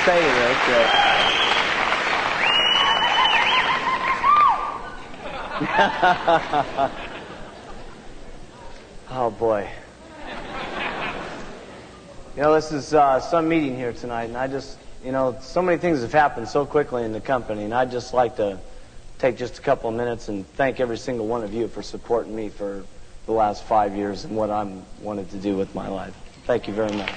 Say it, okay. Oh boy. You know, this is some meeting here tonight, and I just, you know, so many things have happened so quickly in the company, and I'd just like to take just a couple of minutes and thank every single one of you for supporting me for the last 5 years and what I'm wanted to do with my life. Thank you very much.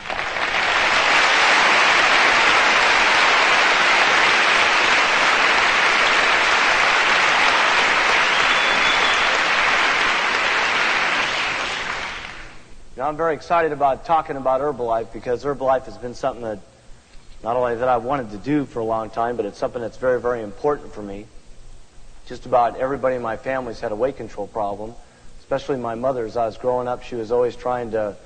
Now, I'm very excited about talking about Herbalife because Herbalife has been something that not only that I wanted to do for a long time, but it's something that's very, very important for me. Just about everybody in my family's had a weight control problem, especially my mother. As I was growing up, she was always trying to,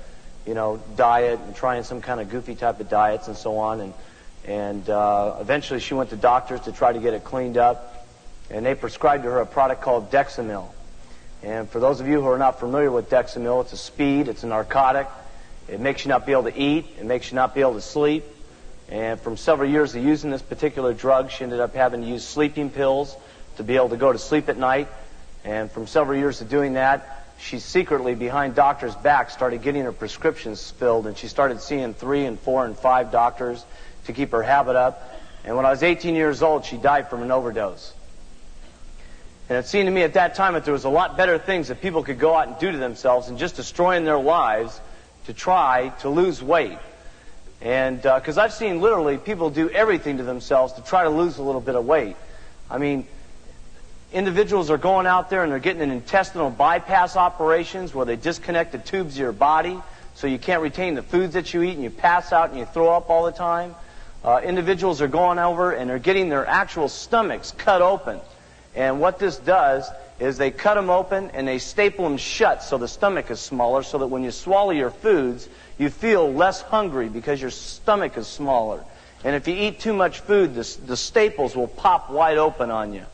you know, diet and trying some kind of goofy type of diets and so on. And eventually she went to doctors to try to get it cleaned up, and they prescribed to her a product called Dexamil. And for those of you who are not familiar with Dexamil, it's a speed, it's a narcotic. It makes you not be able to eat, it makes you not be able to sleep. And from several years of using this particular drug, she ended up having to use sleeping pills to be able to go to sleep at night. And from several years of doing that, she secretly, behind doctors' backs, started getting her prescriptions filled, and she started seeing 3 and 4 and 5 doctors to keep her habit up. And when I was 18 years old, she died from an overdose. And it seemed to me at that time that there was a lot better things that people could go out and do to themselves than just destroying their lives to try to lose weight. And because I've seen literally people do everything to themselves to try to lose a little bit of weight. I mean, individuals are going out there and they're getting an intestinal bypass operations where they disconnect the tubes of your body so you can't retain the foods that you eat and you pass out and you throw up all the time. Individuals are going over and they're getting their actual stomachs cut open. And what this does is they cut them open and they staple them shut so the stomach is smaller so that when you swallow your foods, you feel less hungry because your stomach is smaller. And if you eat too much food, the staples will pop wide open on you.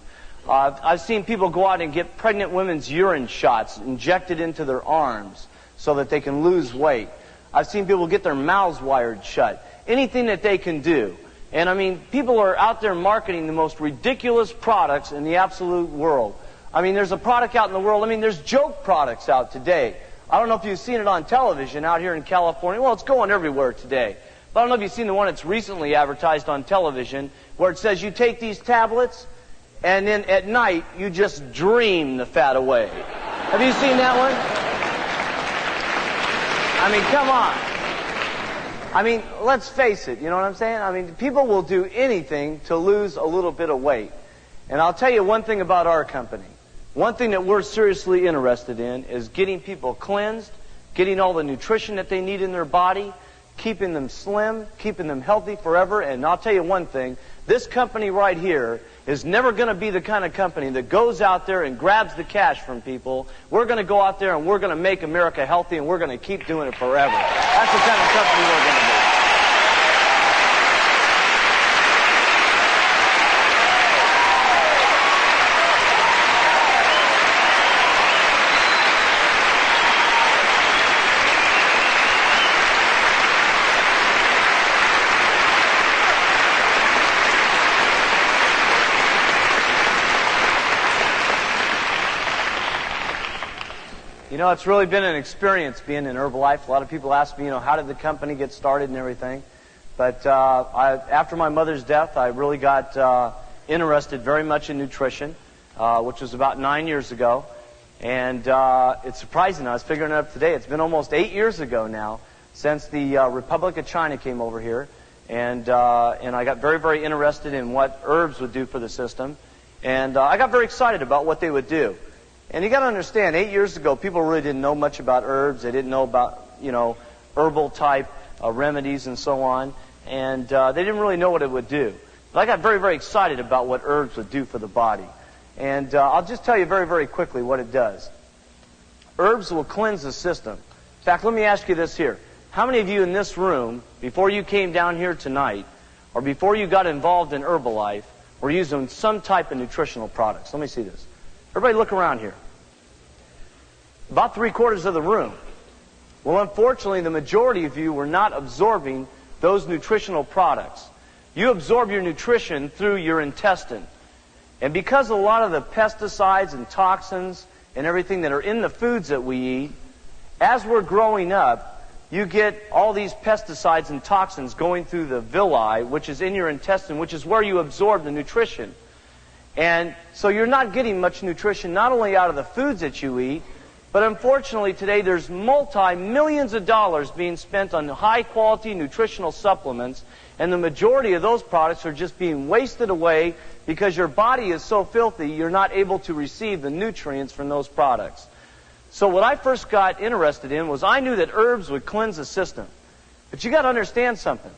I've seen people go out and get pregnant women's urine shots injected into their arms so that they can lose weight. I've seen people get their mouths wired shut. Anything that they can do. And I mean, people are out there marketing the most ridiculous products in the absolute world. I mean, there's a product out in the world. I mean, there's joke products out today. I don't know if you've seen it on television out here in California. Well, it's going everywhere today. But I don't know if you've seen the one that's recently advertised on television where it says you take these tablets and then at night you just dream the fat away. Have you seen that one? I mean, come on. I mean, let's face it, you know what I'm saying? I mean, people will do anything to lose a little bit of weight. And I'll tell you one thing about our company. One thing that we're seriously interested in is getting people cleansed, getting all the nutrition that they need in their body, keeping them slim, keeping them healthy forever. And I'll tell you one thing, this company right here is never going to be the kind of company that goes out there and grabs the cash from people. We're going to go out there and we're going to make America healthy and we're going to keep doing it forever. That's the kind of company we're going to be. You know, it's really been an experience being in Herbalife. A lot of people ask me, you know, how did the company get started and everything. But after my mother's death, I really got interested very much in nutrition, which was about 9 years ago. And it's surprising. I was figuring it out today. It's been almost 8 years ago now since the Republic of China came over here. And I got very, very interested in what herbs would do for the system. And I got very excited about what they would do. And you got to understand, 8 years ago, people really didn't know much about herbs. They didn't know about, you know, herbal type remedies and so on. And they didn't really know what it would do. But I got very, very excited about what herbs would do for the body. And I'll just tell you very, very quickly what it does. Herbs will cleanse the system. In fact, let me ask you this here. How many of you in this room, before you came down here tonight, or before you got involved in Herbalife, were using some type of nutritional products? Let me see this. Everybody look around here. About 3/4 of the room. Well, unfortunately, the majority of you were not absorbing those nutritional products. You absorb your nutrition through your intestine. And because of a lot of the pesticides and toxins and everything that are in the foods that we eat, as we're growing up, you get all these pesticides and toxins going through the villi, which is in your intestine, which is where you absorb the nutrition. And so you're not getting much nutrition not only out of the foods that you eat, but unfortunately today there's multi-millions of dollars being spent on high-quality nutritional supplements, and the majority of those products are just being wasted away because your body is so filthy you're not able to receive the nutrients from those products. So what I first got interested in was I knew that herbs would cleanse the system. But you got to understand something.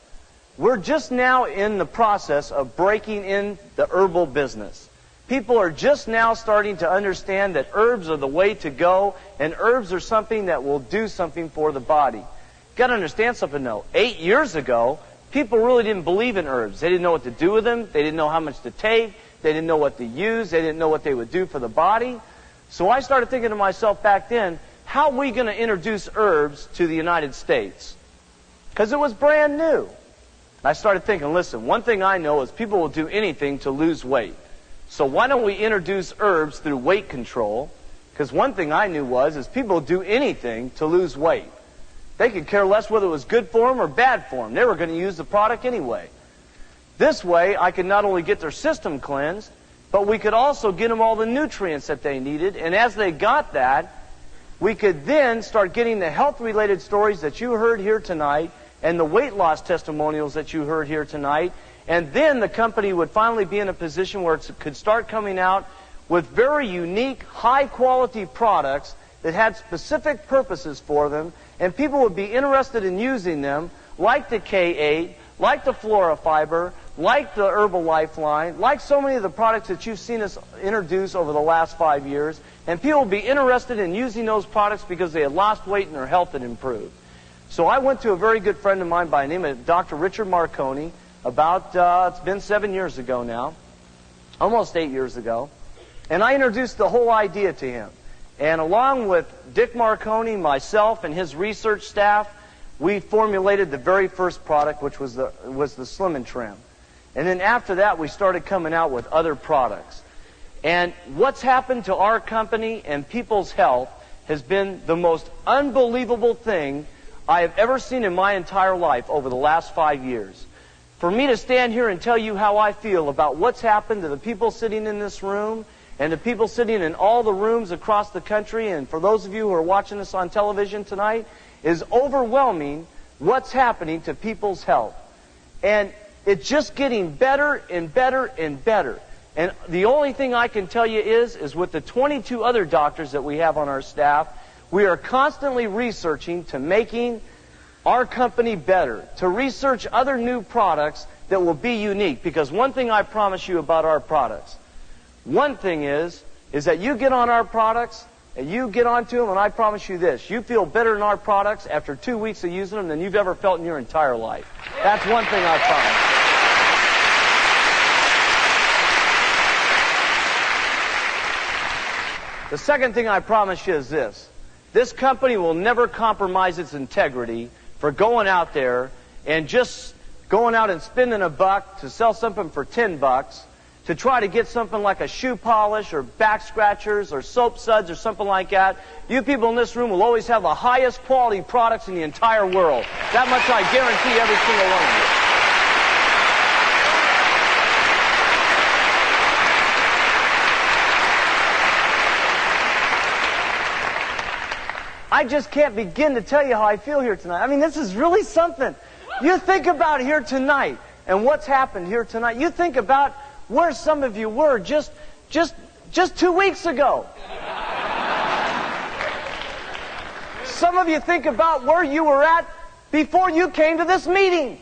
We're just now in the process of breaking in the herbal business. People are just now starting to understand that herbs are the way to go, and herbs are something that will do something for the body. You got to understand something though. 8 years ago, people really didn't believe in herbs. They didn't know what to do with them. They didn't know how much to take. They didn't know what to use. They didn't know what they would do for the body. So I started thinking to myself back then, how are we going to introduce herbs to the United States? Because it was brand new. I started thinking, listen, one thing I know is people will do anything to lose weight. So why don't we introduce herbs through weight control? Because one thing I knew is people would do anything to lose weight. They could care less whether it was good for them or bad for them. They were going to use the product anyway. This way, I could not only get their system cleansed, but we could also get them all the nutrients that they needed. And as they got that, we could then start getting the health-related stories that you heard here tonight and the weight loss testimonials that you heard here tonight. And then the company would finally be in a position where it could start coming out with very unique, high-quality products that had specific purposes for them, and people would be interested in using them, like the K8, like the Flora Fiber, like the Herbalife line, like so many of the products that you've seen us introduce over the last 5 years, and people would be interested in using those products because they had lost weight and their health had improved. So I went to a very good friend of mine by the name of Dr. Richard Marconi, it's been 7 years ago now, almost 8 years ago, and I introduced the whole idea to him. And along with Dick Marconi, myself, and his research staff, we formulated the very first product, which was the Slim and Trim. And then after that, we started coming out with other products. And what's happened to our company and people's health has been the most unbelievable thing I have ever seen in my entire life over the last 5 years. For me to stand here and tell you how I feel about what's happened to the people sitting in this room and the people sitting in all the rooms across the country, and for those of you who are watching us on television tonight, is overwhelming what's happening to people's health. And it's just getting better and better and better. And the only thing I can tell you is with the 22 other doctors that we have on our staff, we are constantly researching to making our company better, to research other new products that will be unique. Because one thing I promise you about our products, one thing is that you get on our products and you get onto them, and I promise you this, you feel better in our products after 2 weeks of using them than you've ever felt in your entire life. That's one thing I promise. The second thing I promise you is this. This company will never compromise its integrity for going out there and just going out and spending $1 to sell something for $10 to try to get something like a shoe polish or back scratchers or soap suds or something like that. You people in this room will always have the highest quality products in the entire world. That much I guarantee every single one of you. I just can't begin to tell you how I feel here tonight. I mean, this is really something. You think about here tonight and what's happened here tonight. You think about where some of you were just 2 weeks ago. Some of you think about where you were at before you came to this meeting.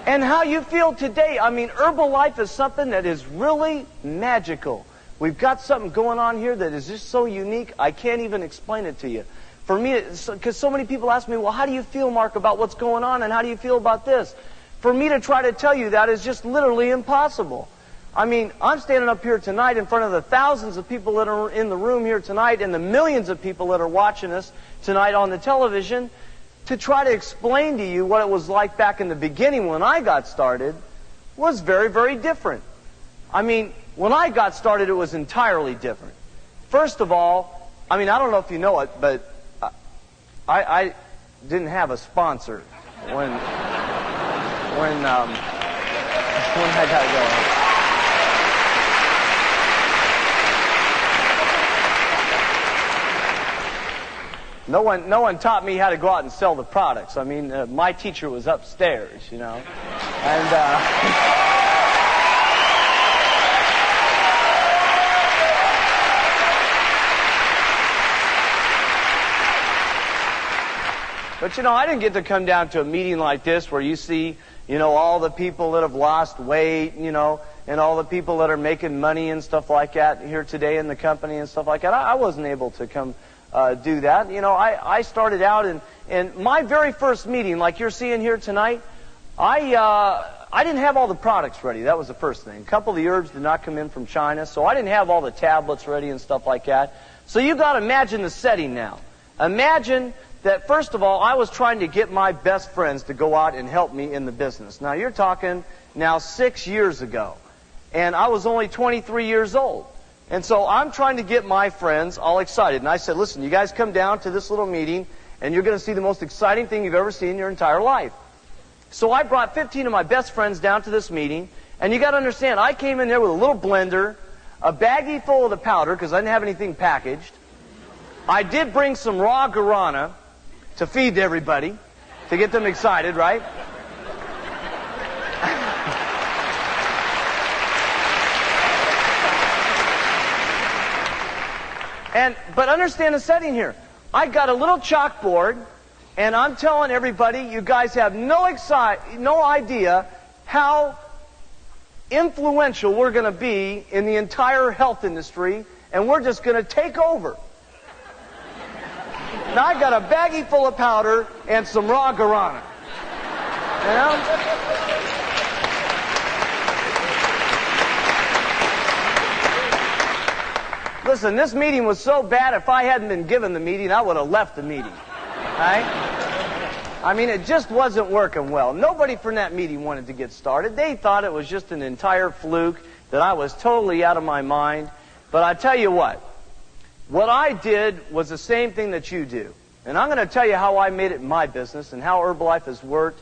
and how you feel today. I mean, Herbalife is something that is really magical. We've got something going on here that is just so unique, I can't even explain it to you. For me, because so many people ask me, well, how do you feel, Mark, about what's going on, and how do you feel about this? For me to try to tell you that is just literally impossible. I mean, I'm standing up here tonight in front of the thousands of people that are in the room here tonight and the millions of people that are watching us tonight on the television to try to explain to you what it was like back in the beginning when I got started was very, very different. I mean, when I got started, it was entirely different. First of all, I mean, I don't know if you know it, but I didn't have a sponsor when I got going. No one taught me how to go out and sell the products. I mean, my teacher was upstairs, you know, and. But, you know, I didn't get to come down to a meeting like this where you see, you know, all the people that have lost weight, you know, and all the people that are making money and stuff like that here today in the company and stuff like that. I wasn't able to come do that. You know, I started out and my very first meeting, like you're seeing here tonight, I didn't have all the products ready. That was the first thing. A couple of the herbs did not come in from China, so I didn't have all the tablets ready and stuff like that. So you got to imagine the setting now. Imagine that, first of all, I was trying to get my best friends to go out and help me in the business. Now, you're talking now 6 years ago, and I was only 23 years old. And so I'm trying to get my friends all excited. And I said, listen, you guys come down to this little meeting, and you're going to see the most exciting thing you've ever seen in your entire life. So I brought 15 of my best friends down to this meeting, and you got to understand, I came in there with a little blender, a baggie full of the powder, because I didn't have anything packaged. I did bring some raw guarana to feed everybody, to get them excited, right? But understand the setting here. I got a little chalkboard, and I'm telling everybody, you guys have no idea how influential we're going to be in the entire health industry, and we're just going to take over. Now, I got a baggie full of powder and some raw guarana. You know? Listen, this meeting was so bad, if I hadn't been given the meeting, I would have left the meeting. Right? I mean, it just wasn't working well. Nobody from that meeting wanted to get started. They thought it was just an entire fluke, that I was totally out of my mind. But I tell you what I did was the same thing that you do. And I'm going to tell you how I made it in my business and how Herbalife has worked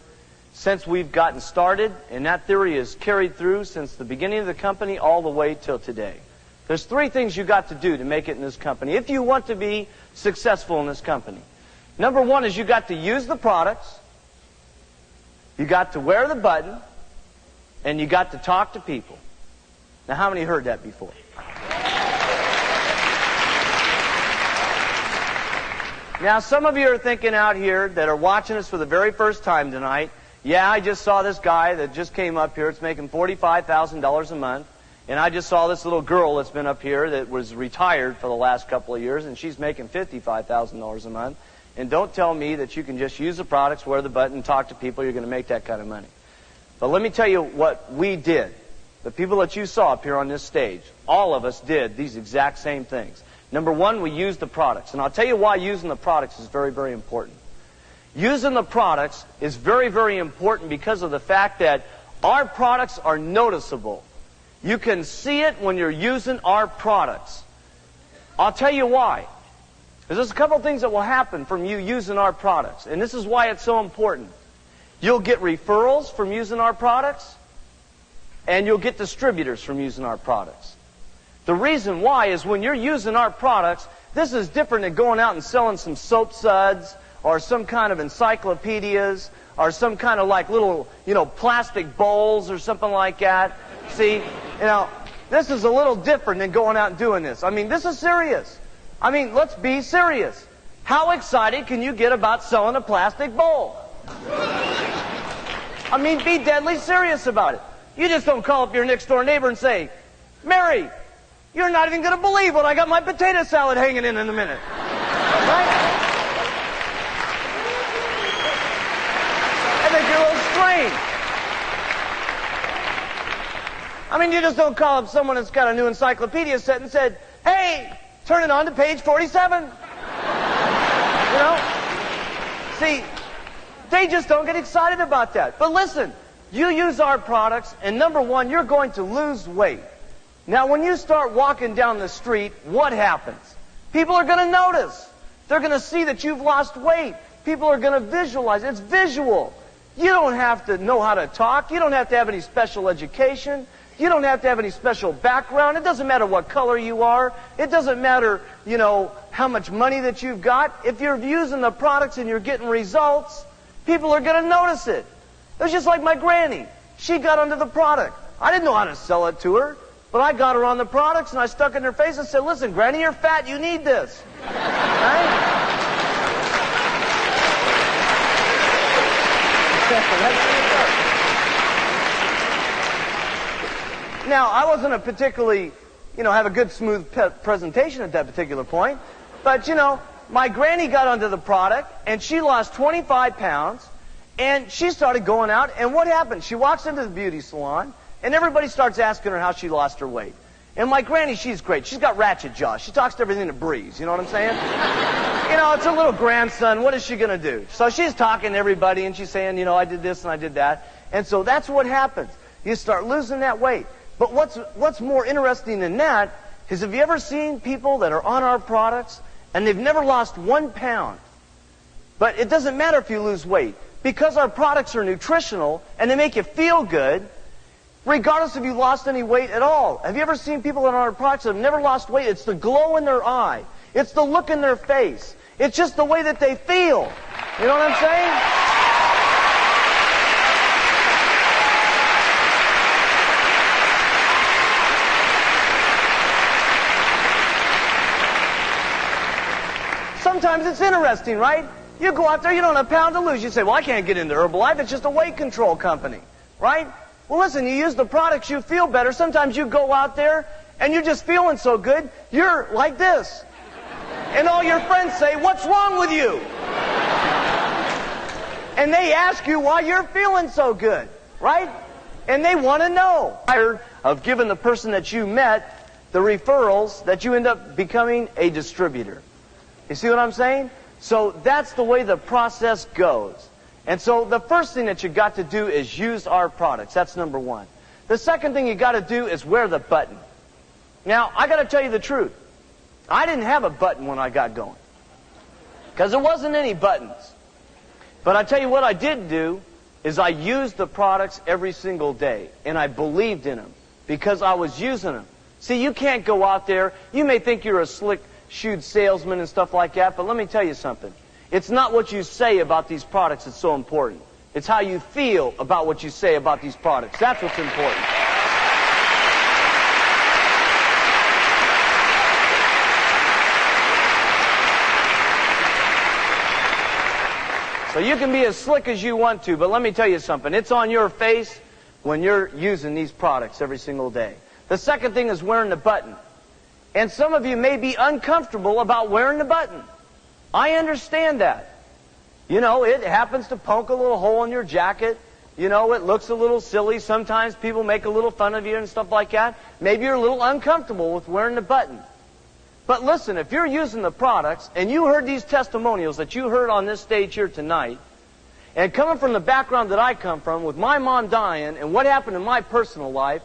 since we've gotten started. And that theory is carried through since the beginning of the company all the way till today. There's 3 things you got to do to make it in this company if you want to be successful in this company. Number 1 is you got to use the products, you got to wear the button, and you got to talk to people. Now, how many heard that before? Now, some of you are thinking out here that are watching us for the very first time tonight, yeah, I just saw this guy that just came up here. It's making $45,000 a month. And I just saw this little girl that's been up here that was retired for the last couple of years, and she's making $55,000 a month. And don't tell me that you can just use the products, wear the button, talk to people, you're going to make that kind of money. But let me tell you what we did. The people that you saw up here on this stage, all of us did these exact same things. Number 1, we used the products. And I'll tell you why using the products is very, very important. Using the products is very, very important because of the fact that our products are noticeable. You can see it when you're using our products. I'll tell you why. There's a couple things that will happen from you using our products. And this is why it's so important. You'll get referrals from using our products, and you'll get distributors from using our products. The reason why is when you're using our products, this is different than going out and selling some soap suds or some kind of encyclopedias or some kind of like little, plastic bowls or something like that. See, this is a little different than going out and doing this. I mean, this is serious. I mean, let's be serious. How excited can you get about selling a plastic bowl? I mean, be deadly serious about it. You just don't call up your next door neighbor and say, Mary, you're not even going to believe what I got my potato salad hanging in a minute. Right? I think you're a little strange. I mean, you just don't call up someone that's got a new encyclopedia set and said, hey, turn it on to page 47. You know? See, they just don't get excited about that. But listen, you use our products, and number one, you're going to lose weight. Now, when you start walking down the street, what happens? People are going to notice. They're going to see that you've lost weight. People are going to visualize. It's visual. You don't have to know how to talk. You don't have to have any special education. You don't have to have any special background. It doesn't matter what color you are. It doesn't matter, you know, how much money that you've got. If you're using the products and you're getting results, people are going to notice it. It was just like my granny. She got onto the product. I didn't know how to sell it to her, but I got her on the products and I stuck it in her face and said, listen, Granny, you're fat. You need this. Right? Now, I wasn't a particularly, have a good, smooth presentation at that particular point. But, my granny got onto the product, and she lost 25 pounds, and she started going out, and what happened? She walks into the beauty salon, and everybody starts asking her how she lost her weight. And my granny, she's great. She's got ratchet jaw. She talks to everything that breathes. You know what I'm saying? It's her little grandson. What is she going to do? So she's talking to everybody, and she's saying, I did this and I did that. And so that's what happens. You start losing that weight. But what's more interesting than that is, have you ever seen people that are on our products and they've never lost 1 pound? But it doesn't matter if you lose weight. Because our products are nutritional and they make you feel good, regardless if you lost any weight at all. Have you ever seen people on our products that have never lost weight? It's the glow in their eye. It's the look in their face. It's just the way that they feel. You know what I'm saying? Sometimes it's interesting, right? You go out there, you don't have a pound to lose. You say, well, I can't get into Herbalife. It's just a weight control company, right? Well, listen, you use the products, you feel better. Sometimes you go out there and you're just feeling so good, you're like this. And all your friends say, what's wrong with you? And they ask you why you're feeling so good, right? And they want to know. Of giving the person that you met the referrals that you end up becoming a distributor. You see what I'm saying? So that's the way the process goes. And so the first thing that you got to do is use our products. That's number one. The second thing you got to do is wear the button. Now, I got to tell you the truth. I didn't have a button when I got going, because there wasn't any buttons. But I tell you what I did do is I used the products every single day, and I believed in them because I was using them. See, you can't go out there. You may think you're a slick-shoed salesman and stuff like that, but let me tell you something. It's not what you say about these products that's so important. It's how you feel about what you say about these products. That's what's important. So you can be as slick as you want to, but let me tell you something. It's on your face when you're using these products every single day. The second thing is wearing the button. And some of you may be uncomfortable about wearing the button. I understand that. It happens to poke a little hole in your jacket. It looks a little silly. Sometimes people make a little fun of you and stuff like that. Maybe you're a little uncomfortable with wearing the button. But listen, if you're using the products, and you heard these testimonials that you heard on this stage here tonight, and coming from the background that I come from, with my mom dying, and what happened in my personal life,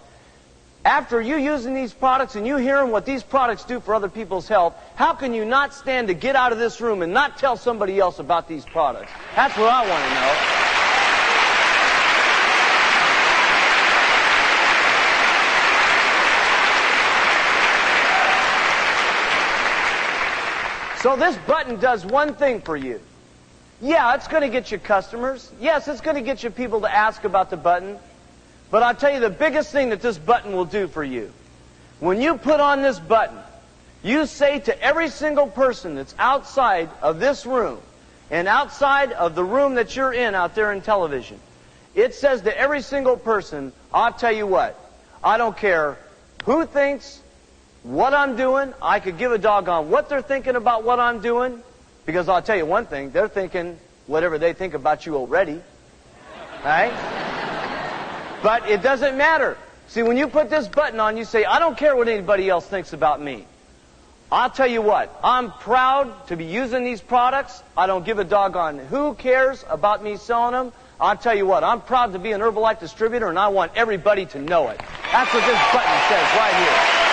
after you using these products and you hearing what these products do for other people's health, how can you not stand to get out of this room and not tell somebody else about these products? That's what I want to know. So this button does one thing for you. Yeah, it's going to get you customers. Yes, it's going to get you people to ask about the button. But I'll tell you the biggest thing that this button will do for you. When you put on this button, you say to every single person that's outside of this room and outside of the room that you're in out there in television, It says to every single person, I'll tell you what, I don't care who thinks what I'm doing. I could give a doggone what they're thinking about what I'm doing, because I'll tell you one thing, they're thinking whatever they think about you already. Right? But it doesn't matter. See, when you put this button on, you say, I don't care what anybody else thinks about me. I'll tell you what, I'm proud to be using these products. I don't give a doggone who cares about me selling them. I'll tell you what, I'm proud to be an Herbalife distributor, and I want everybody to know it. That's what this button says right here.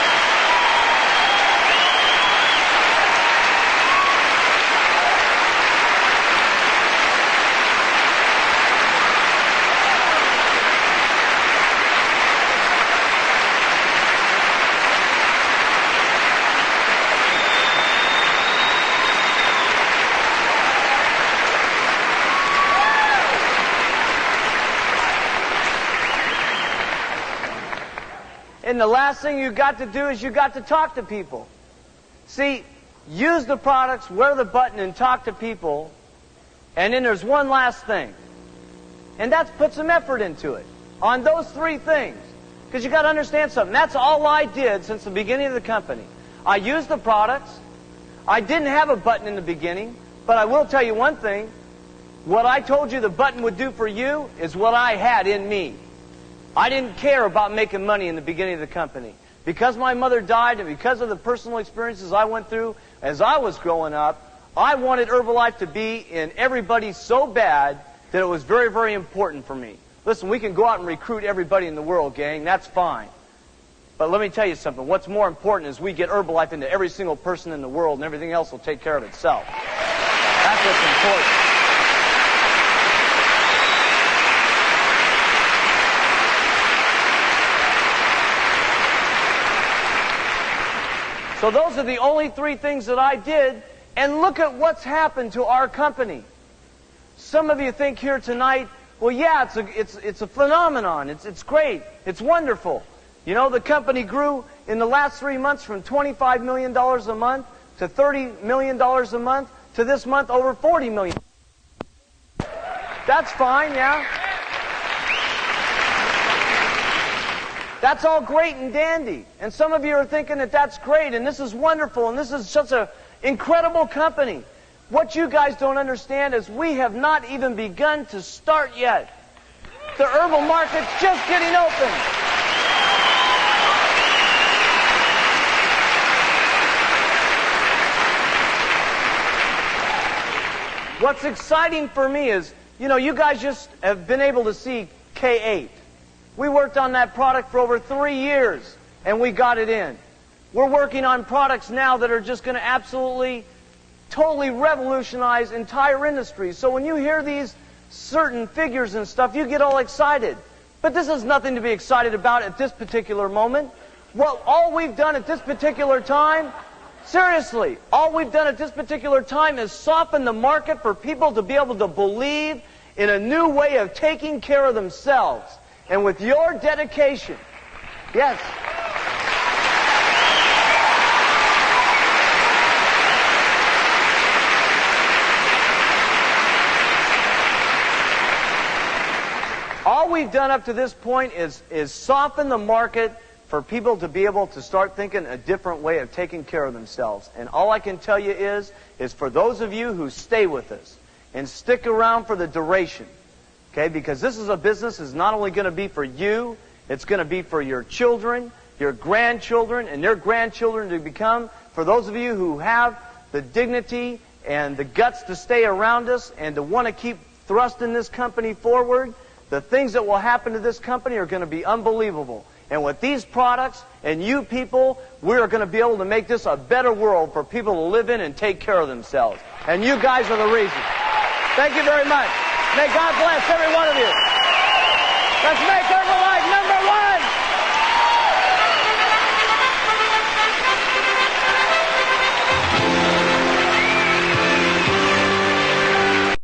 And the last thing you got to do is you got to talk to people. See, use the products, wear the button, and talk to people. And then there's one last thing. And that's put some effort into it. On those three things. Because you got to understand something. That's all I did since the beginning of the company. I used the products. I didn't have a button in the beginning. But I will tell you one thing. What I told you the button would do for you is what I had in me. I didn't care about making money in the beginning of the company. Because my mother died and because of the personal experiences I went through as I was growing up, I wanted Herbalife to be in everybody so bad that it was very, very important for me. Listen, we can go out and recruit everybody in the world, gang. That's fine. But let me tell you something. What's more important is we get Herbalife into every single person in the world, and everything else will take care of itself. That's what's important. So those are the only three things that I did, and look at what's happened to our company. Some of you think here tonight, well, yeah, it's a phenomenon. It's great. It's wonderful. You know, the company grew in the last 3 months from $25 million a month to $30 million a month to this month over $40 million. That's fine, yeah? That's all great and dandy. And some of you are thinking that that's great and this is wonderful and this is such an incredible company. What you guys don't understand is we have not even begun to start yet. The herbal market's just getting open. What's exciting for me is, you know, you guys just have been able to see K8. We worked on that product for over 3 years, and we got it in. We're working on products now that are just going to absolutely, totally revolutionize entire industries. So when you hear these certain figures and stuff, you get all excited. But this is nothing to be excited about at this particular moment. Well, all we've done at this particular time, seriously, all we've done at this particular time is soften the market for people to be able to believe in a new way of taking care of themselves. And with your dedication, yes. All we've done up to this point is soften the market for people to be able to start thinking a different way of taking care of themselves. And all I can tell you is for those of you who stay with us and stick around for the duration, okay, because this is a business that's not only going to be for you, it's going to be for your children, your grandchildren, and their grandchildren to become, for those of you who have the dignity and the guts to stay around us and to want to keep thrusting this company forward, the things that will happen to this company are going to be unbelievable. And with these products and you people, we are going to be able to make this a better world for people to live in and take care of themselves. And you guys are the reason. Thank you very much. May God bless every one of you. Let's make Herbalife #1.